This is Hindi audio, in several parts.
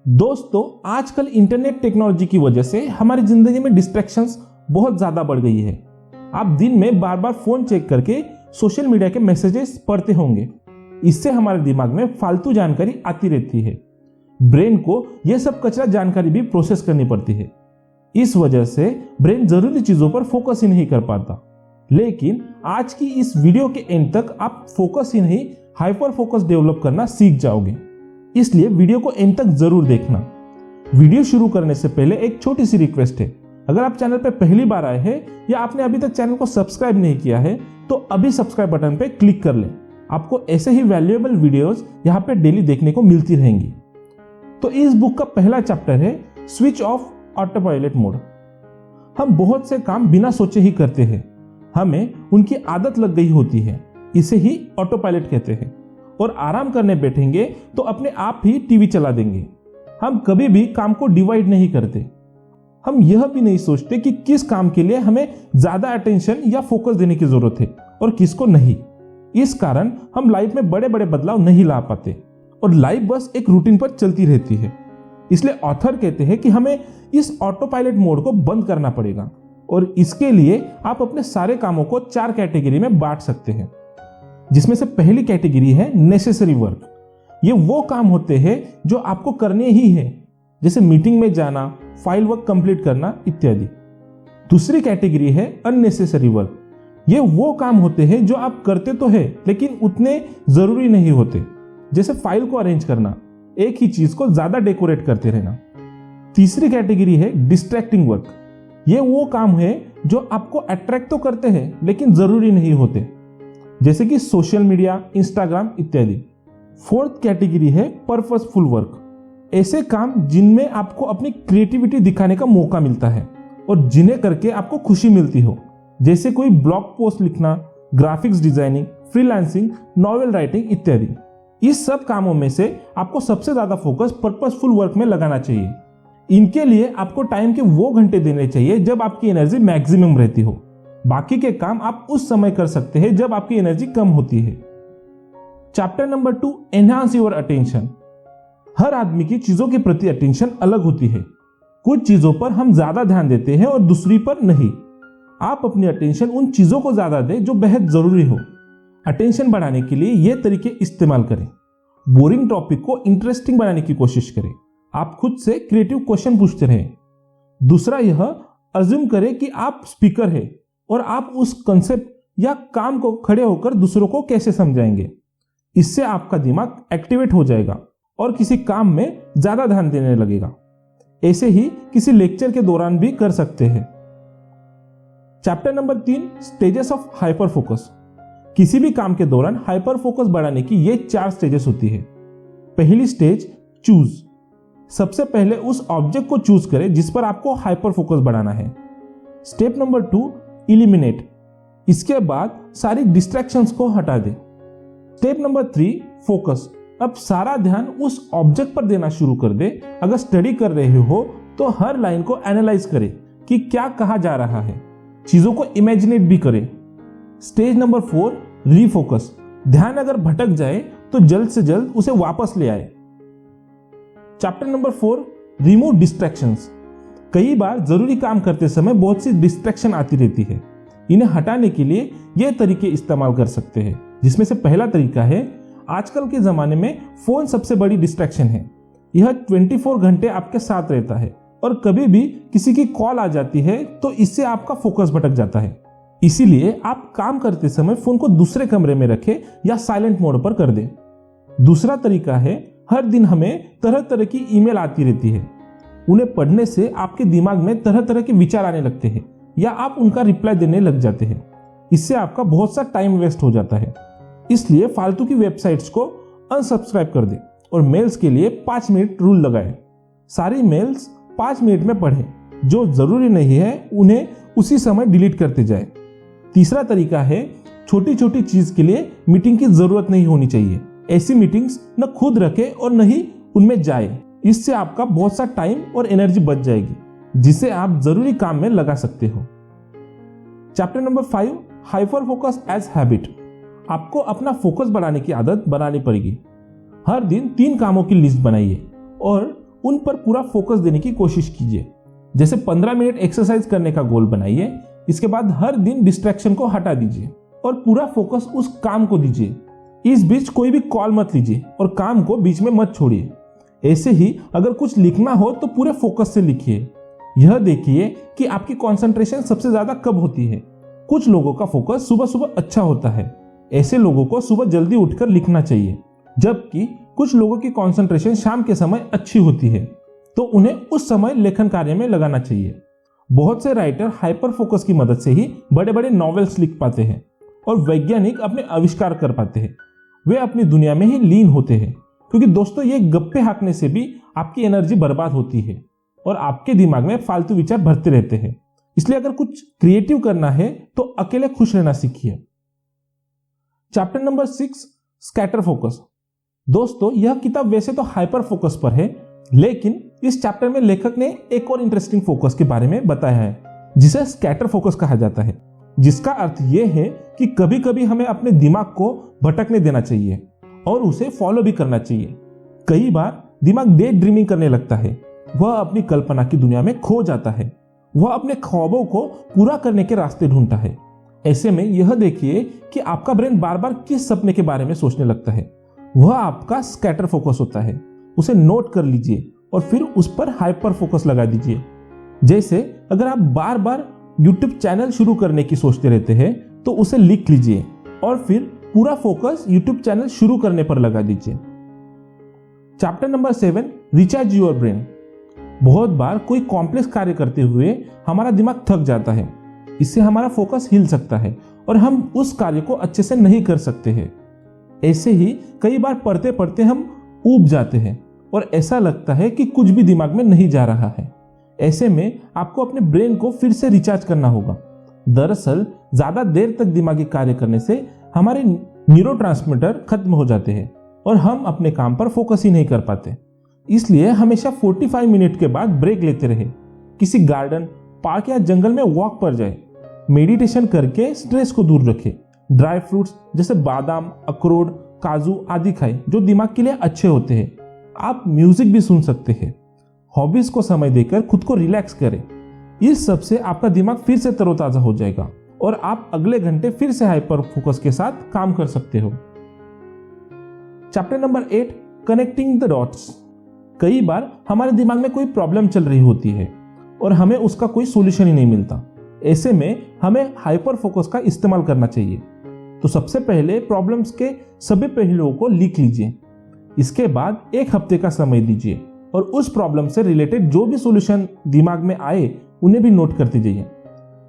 दोस्तों, आजकल इंटरनेट टेक्नोलॉजी की वजह से हमारी जिंदगी में डिस्ट्रैक्शंस बहुत ज्यादा बढ़ गई है। आप दिन में बार बार फोन चेक करके सोशल मीडिया के मैसेजेस पढ़ते होंगे। इससे हमारे दिमाग में फालतू जानकारी आती रहती है। ब्रेन को यह सब कचरा जानकारी भी प्रोसेस करनी पड़ती है। इस वजह से ब्रेन जरूरी चीजों पर फोकस ही नहीं कर पाता। लेकिन आज की इस वीडियो के एंड तक आप फोकस ही नहीं, हाइपर फोकस डेवलप करना सीख जाओगे। इसलिए वीडियो को एंड तक जरूर देखना। वीडियो शुरू करने से पहले एक छोटी सी रिक्वेस्ट है। अगर आप चैनल पर पहली बार आए हैं या आपने अभी तक चैनल को सब्सक्राइब नहीं किया है तो अभी सब्सक्राइब बटन पर क्लिक कर लें। आपको ऐसे ही वैल्यूएबल वीडियोस यहाँ पे डेली देखने को मिलती रहेंगी। तो इस बुक का पहला चैप्टर है switch off auto pilot mode. हम बहुत से काम बिना सोचे ही करते हैं। हमें उनकी आदत लग गई होती है। इसे ही ऑटो पायलट कहते हैं। और आराम करने बैठेंगे तो अपने आप ही टीवी चला देंगे। हम कभी भी काम को डिवाइड नहीं करते। हम यह भी नहीं सोचते कि किस काम के लिए हमें ज्यादा अटेंशन या फोकस देने की जरूरत है और किसको नहीं। इस कारण हम लाइफ में बड़े बड़े बदलाव नहीं ला पाते और लाइफ बस एक रूटीन पर चलती रहती है। इसलिए ऑथर कहते हैं कि हमें इस ऑटो पायलट मोड को बंद करना पड़ेगा और इसके लिए आप अपने सारे कामों को 4 कैटेगरी में बांट सकते हैं, जिसमें से पहली कैटेगरी है नेसेसरी वर्क। ये वो काम होते हैं जो आपको करने ही है, जैसे मीटिंग में जाना, फाइल वर्क कंप्लीट करना इत्यादि। दूसरी कैटेगरी है अननेसेसरी वर्क। ये वो काम होते हैं जो आप करते तो है लेकिन उतने जरूरी नहीं होते, जैसे फाइल को अरेंज करना, एक ही चीज को ज्यादा डेकोरेट करते रहना। तीसरी कैटेगरी है डिस्ट्रैक्टिंग वर्क। ये वो काम है जो आपको अट्रैक्ट तो करते हैं लेकिन जरूरी नहीं होते, जैसे कि सोशल मीडिया, इंस्टाग्राम इत्यादि। फोर्थ कैटेगरी है पर्पसफुल वर्क। ऐसे काम जिनमें आपको अपनी क्रिएटिविटी दिखाने का मौका मिलता है और जिन्हें करके आपको खुशी मिलती हो, जैसे कोई ब्लॉग पोस्ट लिखना, graphics designing, freelancing, novel writing इत्यादि। इस सब कामों में से आपको सबसे ज्यादा फोकस पर्पसफुल वर्क में लगाना चाहिए। इनके लिए आपको टाइम के वो घंटे देने चाहिए जब आपकी एनर्जी मैक्सिमम रहती हो। बाकी के काम आप उस समय कर सकते हैं जब आपकी एनर्जी कम होती है। Chapter number 2, enhance your attention. हर आदमी की चीजों के प्रति अटेंशन अलग होती है। कुछ चीजों पर हम ज्यादा ध्यान देते हैं और दूसरी पर नहीं। आप अपनी अटेंशन उन चीजों को ज्यादा दें जो बेहद जरूरी हो। अटेंशन बढ़ाने के लिए ये तरीके इस्तेमाल करें। बोरिंग टॉपिक को इंटरेस्टिंग बनाने की कोशिश करें। आप खुद से क्रिएटिव क्वेश्चन पूछते रहें। दूसरा, यह अज्यूम करें कि आप स्पीकर हैं और आप उस कंसेप्ट या काम को खड़े होकर दूसरों को कैसे समझाएंगे। इससे आपका दिमाग एक्टिवेट हो जाएगा और किसी काम में ज्यादा ध्यान देने लगेगा। ऐसे ही किसी लेक्चर के दौरान भी कर सकते हैं। Chapter number 3, stages of hyper focus. किसी भी काम के दौरान हाइपर फोकस बढ़ाने की ये 4 स्टेजेस होती है। पहली स्टेज, चूज। सबसे पहले उस ऑब्जेक्ट को चूज करें जिस पर आपको हाइपर फोकस बढ़ाना है। Step number 2, eliminate. इसके बाद सारी डिस्ट्रैक्शंस को हटा दें। Step number 3, focus. अब सारा ध्यान उस ऑब्जेक्ट पर देना शुरू कर दे। अगर स्टडी कर रहे हो तो हर लाइन को एनालाइज करें कि क्या कहा जा रहा है। चीजों को इमेजिनेट भी करें। Stage number 4, refocus. ध्यान अगर भटक जाए तो जल्द से जल्द उसे वापस ले आए। Chapter number 4, remove distractions. कई बार जरूरी काम करते समय बहुत सी डिस्ट्रैक्शन आती रहती है। इन्हें हटाने के लिए ये तरीके इस्तेमाल कर सकते हैं, जिसमें से पहला तरीका है, आजकल के जमाने में फोन सबसे बड़ी डिस्ट्रैक्शन है। यह 24 घंटे आपके साथ रहता है और कभी भी किसी की कॉल आ जाती है तो इससे आपका फोकस भटक जाता है। इसीलिए आप काम करते समय फोन को दूसरे कमरे में रखें या साइलेंट मोड पर कर दें। दूसरा तरीका है, हर दिन हमें तरह तरह की ईमेल आती रहती है। उन्हें पढ़ने से आपके दिमाग में तरह तरह के विचार आने लगते हैं या आप उनका रिप्लाई देने लग जाते हैं। इससे आपका बहुत सा टाइम वेस्ट हो जाता है। इसलिए फालतू की वेबसाइट्स को अनसब्सक्राइब कर दें और मेल्स के लिए 5 मिनट रूल लगाएं। सारी मेल्स 5 मिनट में पढ़ें। जो जरूरी नहीं है उन्हें उसी समय डिलीट करते जाएं। तीसरा तरीका है, छोटी छोटी चीज के लिए मीटिंग की जरूरत नहीं होनी चाहिए। ऐसी मीटिंग्स न खुद रखें और न ही उनमें जाए। इससे आपका बहुत सा टाइम और एनर्जी बच जाएगी, जिसे आप जरूरी काम में लगा सकते हो। Chapter number 5, hyper focus as habit. आपको अपना फोकस बढ़ाने की आदत बनानी पड़ेगी। हर दिन 3 कामों की लिस्ट बनाइए और उन पर पूरा फोकस देने की कोशिश कीजिए। जैसे 15 मिनट एक्सरसाइज करने का गोल बनाइए। इसके बाद हर दिन डिस्ट्रैक्शन को हटा दीजिए और पूरा फोकस उस काम को दीजिए। इस बीच कोई भी कॉल मत लीजिए और काम को बीच में मत छोड़िए। ऐसे ही अगर कुछ लिखना हो तो पूरे फोकस से लिखिए। यह देखिए कि आपकी कंसंट्रेशन सबसे ज्यादा कब होती है। कुछ लोगों का फोकस सुबह सुबह अच्छा होता है। ऐसे लोगों को सुबह जल्दी उठकर लिखना चाहिए, जबकि कुछ लोगों की कंसंट्रेशन शाम के समय अच्छी होती है, तो उन्हें उस समय लेखन कार्य में लगाना चाहिए। बहुत से राइटर हाइपर फोकस की मदद से ही बड़े बड़े नॉवेल्स लिख पाते हैं और वैज्ञानिक अपने आविष्कार कर पाते हैं। वे अपनी दुनिया में ही लीन होते हैं, क्योंकि दोस्तों ये गप्पे हाँकने से भी आपकी एनर्जी बर्बाद होती है और आपके दिमाग में फालतू विचार भरते रहते हैं। इसलिए अगर कुछ क्रिएटिव करना है तो अकेले खुश रहना सीखिए। Chapter number 6, scatter focus. दोस्तों यह किताब वैसे तो हाइपर फोकस पर है, लेकिन इस चैप्टर में लेखक ने एक और इंटरेस्टिंग फोकस के बारे में बताया है, जिसे स्कैटर फोकस कहा जाता है, जिसका अर्थ यह है कि कभी कभी हमें अपने दिमाग को भटकने देना चाहिए और उसे फॉलो भी करना चाहिए। कई बार दिमाग डे ड्रीमिंग करने लगता है, वह अपनी कल्पना की दुनिया में खो जाता है, वह अपने ख्वाबों को पूरा करने के रास्ते ढूंढता है। ऐसे में यह देखिए कि आपका ब्रेन बार बार किस सपने के बारे में सोचने लगता है। वह आपका स्कैटर फोकस होता है। उसे नोट कर लीजिए और फिर उस पर हाइपर फोकस लगा दीजिए। जैसे अगर आप बार बार YouTube चैनल शुरू करने की सोचते रहते हैं तो उसे लिख लीजिए और फिर पूरा फोकस YouTube चैनल शुरू करने पर लगा दीजिए। Chapter number 7, recharge your brain. बहुत बार कोई कॉम्प्लेक्स कार्य करते हुए हमारा दिमाग थक जाता है। इससे हमारा फोकस हिल सकता है और हम उस कार्य को अच्छे से नहीं कर सकते हैं। ऐसे ही कई बार पढ़ते पढ़ते हम ऊब जाते हैं और ऐसा लगता है कि कुछ भी दिमाग में नहीं जा रहा है। ऐसे में आपको अपने ब्रेन को फिर से रिचार्ज करना होगा। दरअसल ज्यादा देर तक दिमागी कार्य करने से हमारे न्यूरोट्रांसमीटर खत्म हो जाते हैं और हम अपने काम पर फोकस ही नहीं कर पाते। इसलिए हमेशा 45 मिनट के बाद ब्रेक लेते रहे। किसी गार्डन, पार्क या जंगल में वॉक पर जाए। मेडिटेशन करके स्ट्रेस को दूर रखे। ड्राई फ्रूट्स जैसे बादाम, अखरोट, काजू आदि खाएं, जो दिमाग के लिए अच्छे होते हैं। आप म्यूजिक भी सुन सकते हैं। हॉबीज को समय देकर खुद को रिलैक्स करें। इस सब से आपका दिमाग फिर से तरोताजा हो जाएगा और आप अगले घंटे फिर से हाइपर फोकस के साथ काम कर सकते हो। Chapter number 8, connecting the dots. कई बार हमारे दिमाग में कोई प्रॉब्लम चल रही होती है और हमें उसका कोई सॉल्यूशन ही नहीं मिलता। ऐसे में हमें हाइपर फोकस का इस्तेमाल करना चाहिए। तो सबसे पहले प्रॉब्लम्स के सभी पहलुओं को लिख लीजिए। इसके बाद एक हफ्ते का समय दीजिए और उस प्रॉब्लम से रिलेटेड जो भी सॉल्यूशन दिमाग में आए उन्हें भी नोट करते जाइए।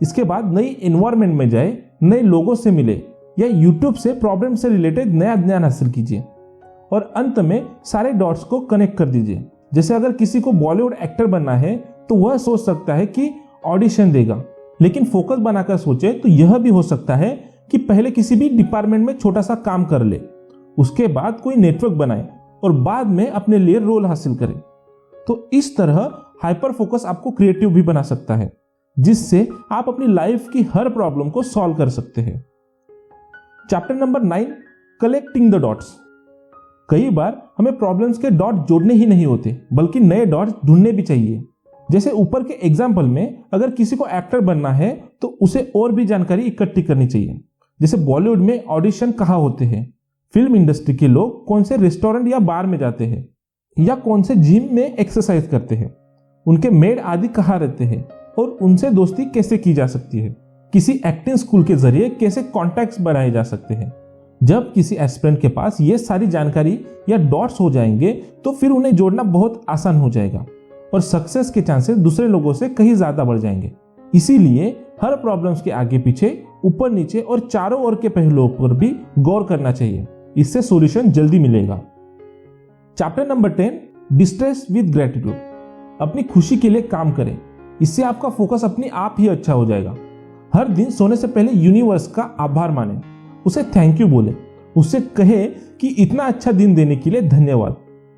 इसके बाद नई एनवायरनमेंट में जाए, नए लोगों से मिले या यूट्यूब से प्रॉब्लम से रिलेटेड नया ज्ञान हासिल कीजिए और अंत में सारे डॉट्स को कनेक्ट कर दीजिए। जैसे अगर किसी को बॉलीवुड एक्टर बनना है तो वह सोच सकता है कि ऑडिशन देगा, लेकिन फोकस बनाकर सोचे तो यह भी हो सकता है कि पहले किसी भी डिपार्टमेंट में छोटा सा काम कर ले, उसके बाद कोई नेटवर्क बनाए और बाद में अपने लिए रोल हासिल करे। तो इस तरह हाइपर फोकस आपको क्रिएटिव भी बना सकता है, जिससे आप अपनी लाइफ की हर प्रॉब्लम को सॉल्व कर सकते हैं। Chapter number 9, collecting the dots. कई बार हमें प्रॉब्लम्स के डॉट जोड़ने ही नहीं होते, बल्कि नए डॉट्स ढूंढने भी चाहिए। जैसे ऊपर के एग्जाम्पल में अगर किसी को एक्टर बनना है तो उसे और भी जानकारी इकट्ठी करनी चाहिए। जैसे बॉलीवुड में ऑडिशन कहाँ होते हैं, फिल्म इंडस्ट्री के लोग कौन से रेस्टोरेंट या बार में जाते हैं या कौन से जिम में एक्सरसाइज करते हैं, उनके मेड आदि कहाँ रहते हैं और उनसे दोस्ती कैसे की जा सकती है, किसी एक्टिंग स्कूल के जरिए कैसे कॉन्टैक्ट्स बनाए जा सकते हैं। जब किसी एस्पिरेंट के पास ये सारी जानकारी या डॉट्स हो जाएंगे तो फिर उन्हें जोड़ना बहुत आसान हो जाएगा और सक्सेस के चांसेस दूसरे लोगों से कहीं ज्यादा बढ़ जाएंगे। इसीलिए हर प्रॉब्लम्स के आगे पीछे, ऊपर नीचे और चारों ओर के पहलुओं पर भी गौर करना चाहिए। इससे सॉल्यूशन जल्दी मिलेगा। Chapter number 10, distress with gratitude. अपनी खुशी के लिए काम करें, इससे आपका फोकस अपने आप ही अच्छा हो जाएगा। हर दिन सोने से पहले यूनिवर्स का आभार मानें, उसे थैंक यू बोले, उससे कहे कि इतना अच्छा दिन देने के लिए धन्यवाद,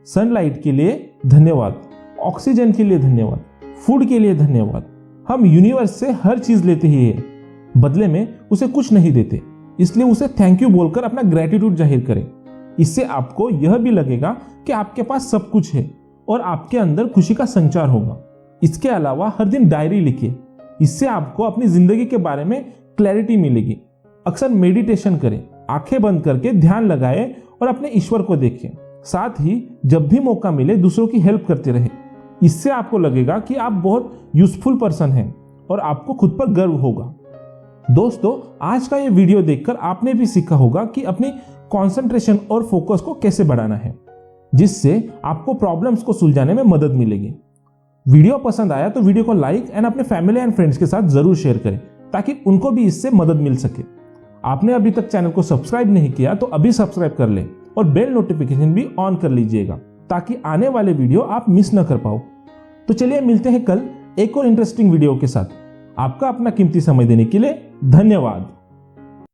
सनलाइट के लिए धन्यवाद, ऑक्सीजन के लिए धन्यवाद, फूड के लिए धन्यवाद। हम यूनिवर्स से हर चीज लेते ही है, बदले में उसे कुछ नहीं देते, इसलिए उसे थैंक यू बोलकर अपना ग्रेटिट्यूड जाहिर करें। इससे आपको यह भी लगेगा कि आपके पास सब कुछ है और आपके अंदर खुशी का संचार होगा। इसके अलावा हर दिन डायरी लिखिए, इससे आपको अपनी जिंदगी के बारे में क्लैरिटी मिलेगी। अक्सर मेडिटेशन करें, आंखें बंद करके ध्यान लगाएं और अपने ईश्वर को देखें। साथ ही जब भी मौका मिले दूसरों की हेल्प करते रहें। इससे आपको लगेगा कि आप बहुत यूजफुल पर्सन हैं और आपको खुद पर गर्व होगा। दोस्तों, आज का ये वीडियो देखकर आपने भी सीखा होगा कि अपनी कंसंट्रेशन और फोकस को कैसे बढ़ाना है, जिससे आपको प्रॉब्लम्स को सुलझाने में मदद मिलेगी। वीडियो पसंद आया तो वीडियो को लाइक एंड अपने फैमिली एंड फ्रेंड्स के साथ जरूर शेयर करें, ताकि उनको भी इससे मदद मिल सके। आपने अभी तक चैनल को सब्सक्राइब नहीं किया तो अभी सब्सक्राइब कर लें और बेल नोटिफिकेशन भी ऑन कर लीजिएगा, ताकि आने वाले वीडियो आप मिस न कर पाओ। तो चलिए मिलते हैं कल एक और इंटरेस्टिंग वीडियो के साथ। आपका अपना कीमती समय देने के लिए धन्यवाद।